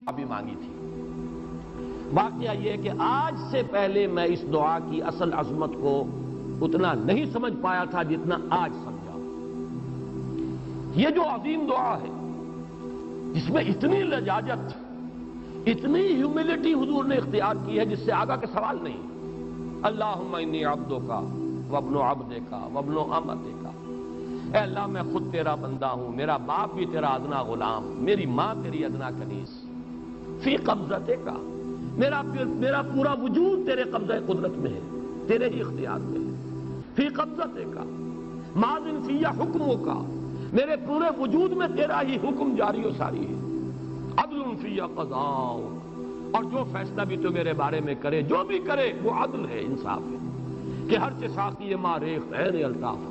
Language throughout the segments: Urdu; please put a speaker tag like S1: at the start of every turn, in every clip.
S1: بھی مانگی تھی۔ واقعہ یہ کہ آج سے پہلے میں اس دعا کی اصل عظمت کو اتنا نہیں سمجھ پایا تھا جتنا آج سمجھا۔ یہ جو عظیم دعا ہے جس میں اتنی لجاجت، اتنی ہیوملٹی حضور نے اختیار کی ہے جس سے آگا کے سوال نہیں۔ اللہم انی عبدک وابن عبدک وابن امتک، اے اللہ میں خود تیرا بندہ ہوں، میرا باپ بھی تیرا ادنا غلام، میری ماں تیری ادنا کنیز، فی قبضتے کا، میرا پورا وجود تیرے قبضہ قدرت میں ہے، تیرے ہی اختیار میں ہے، فی قبضتے کا ماضٍ فی حکموں کا، میرے پورے وجود میں تیرا ہی حکم جاری و ساری ہے، عدل فی قضاء، اور جو فیصلہ بھی تو میرے بارے میں کرے، جو بھی کرے وہ عدل ہے، انصاف ہے، کہ ہر چیز ساقی ما ریخت عین الطاف،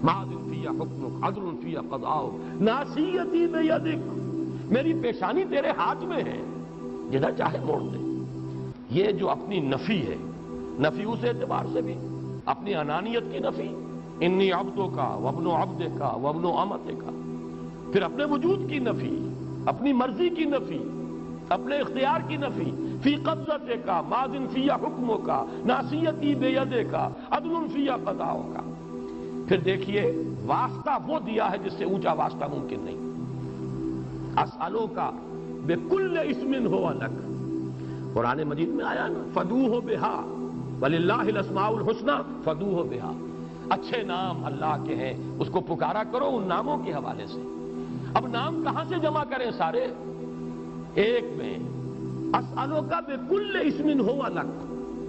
S1: ماضٍ فی حکمک عدل فی قضاء، ناصیتی بیدک، میری پیشانی تیرے ہاتھ میں ہے، جدھر چاہے موڑ دے۔ یہ جو اپنی نفی ہے، نفی اس اعتبار سے بھی اپنی انانیت کی نفی، انی عبدک وابن عبدک وابن امتک، پھر اپنے وجود کی نفی، اپنی مرضی کی نفی، اپنے اختیار کی نفی، فی قبضتک ماضٍ فی حکمک ناصیتی بیدک عدل فی قضاءک۔ پھر دیکھیے واسطہ وہ دیا ہے جس سے اونچا واسطہ ممکن نہیں۔ اسألوک بکل اسم ہو لک، قرآن مجید میں آیا نا، فدوہ بہا وللہ الاسماء الحسنی فدوہ بہا، اچھے نام اللہ کے ہیں، اس کو پکارا کرو ان ناموں کے حوالے سے۔ اب نام کہاں سے جمع کریں سارے؟ ایک میں اسألوک بکل اسم ہو لک،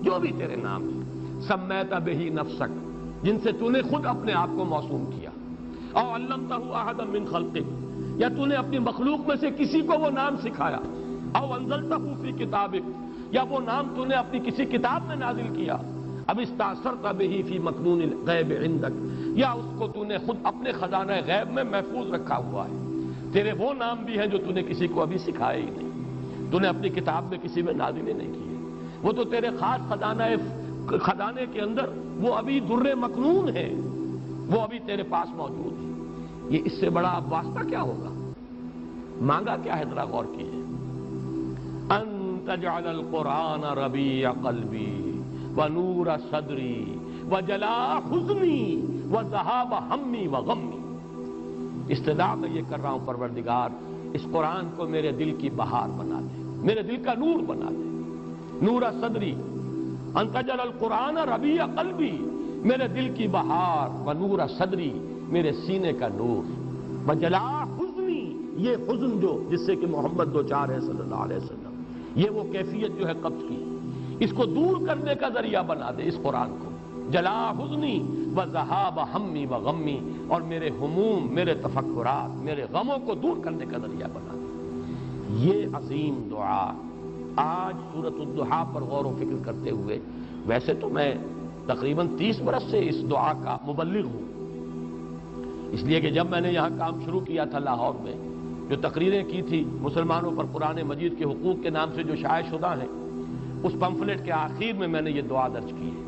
S1: جو بھی تیرے نام ہیں، سمیت بہ نفسک، جن سے تو نے خود اپنے آپ کو موسوم کیا، او علمتہ احدا من خلقک، یا تو نے اپنی مخلوق میں سے کسی کو وہ نام سکھایا، او انزلتہ فی کتابک، یا وہ نام تو نے اپنی کسی کتاب میں نازل کیا، اب استاثرت بہ فی مکنون الغیب عندک، یا اس کو تو نے خود اپنے خزانہ غیب میں محفوظ رکھا ہوا ہے۔ تیرے وہ نام بھی ہیں جو تو نے کسی کو ابھی سکھائے ہی نہیں، تو نے اپنی کتاب میں کسی میں نازل ہی نہیں کیے، وہ تو تیرے خاص خزانے کے اندر وہ ابھی در مکنون ہے، وہ ابھی تیرے پاس موجود ہے۔ یہ اس سے بڑا اب واسطہ کیا ہوگا؟ مانگا کیا ہے؟ ذرا غور کیجیے، ان تجعل القرآن ربیع قلبی ونور صدری وجلاء حزنی وذہاب ہمی وغمی۔ استدعا میں یہ کر رہا ہوں پروردگار، اس قرآن کو میرے دل کی بہار بنا دے، میرے دل کا نور بنا دے، نور صدری، ان تجعل القرآن ربیع قلبی، میرے دل کی بہار، ونور صدری، میرے سینے کا نور، وجلاء حزنی، یہ حزن جو جس سے کہ محمد دوچار ہے صلی اللہ علیہ وسلم، یہ وہ کیفیت جو ہے قبض کی، اس کو دور کرنے کا ذریعہ بنا دے اس قرآن کو، جلاء حزنی وذہاب ہمی وغمی، اور میرے ہموم، میرے تفکرات، میرے غموں کو دور کرنے کا ذریعہ بنا دے۔ یہ عظیم دعا آج سورۃ الضحیٰ پر غور و فکر کرتے ہوئے، ویسے تو میں تقریباً 30 برس سے اس دعا کا مبلغ ہوں، اس لیے کہ جب میں نے یہاں کام شروع کیا تھا لاہور میں، جو تقریریں کی تھی مسلمانوں پر قرآن مجید کے حقوق کے نام سے جو شائع شدہ ہیں، اس پمفلٹ کے آخر میں نے یہ دعا درج کی ہے۔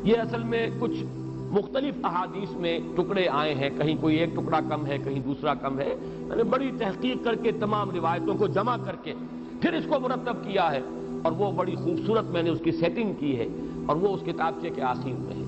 S1: یہ اصل میں کچھ مختلف احادیث میں ٹکڑے آئے ہیں، کہیں کوئی ایک ٹکڑا کم ہے، کہیں دوسرا کم ہے، میں نے بڑی تحقیق کر کے تمام روایتوں کو جمع کر کے پھر اس کو مرتب کیا ہے، اور وہ بڑی خوبصورت میں نے اس کی سیٹنگ کی ہے، اور وہ اس کتابچے کے آخر میں ہے۔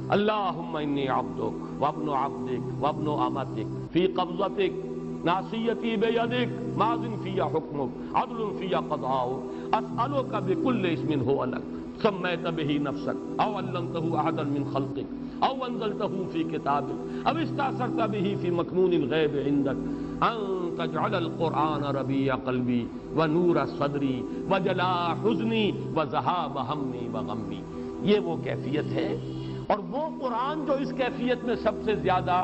S1: اللہم انی عبدک وابن عبدک وابن امتک فی قبضتک ناصیتی بیدک ماضٍ فی حکمک عدل فی قضاءک، اسألک بکل اسم ہو لک سمیت بہ نفسک او علمتہ احدا من خلقک او انزلتہ فی کتابک او استاثرت بہ فی مکنون الغیب عندک ان تجعل القرآن ربیع قلبی ونور صدری وجلاء حزنی وذہاب ہمی وغمی۔ یہ وہ کیفیت ہے، اور وہ قرآن جو اس کیفیت میں سب سے زیادہ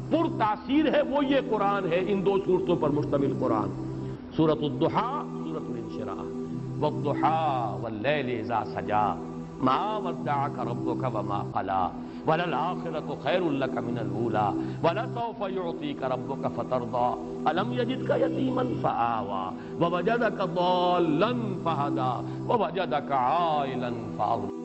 S1: پر تاثیر ہے، وہ یہ قرآن ہے، ان دو صورتوں پر مشتمل قرآن، سورۃ الضحیٰ، سورۃ الانشراح، والضحیٰ واللیل اذا سجا ما ودعک ربک وما قلی وللآخرۃ خیر لک من الاولی ولسوف یعطیک ربک فترضی الم یجدک یتیما فآوی ووجدک ضالا فہدی ووجدک عائلا فاغنی۔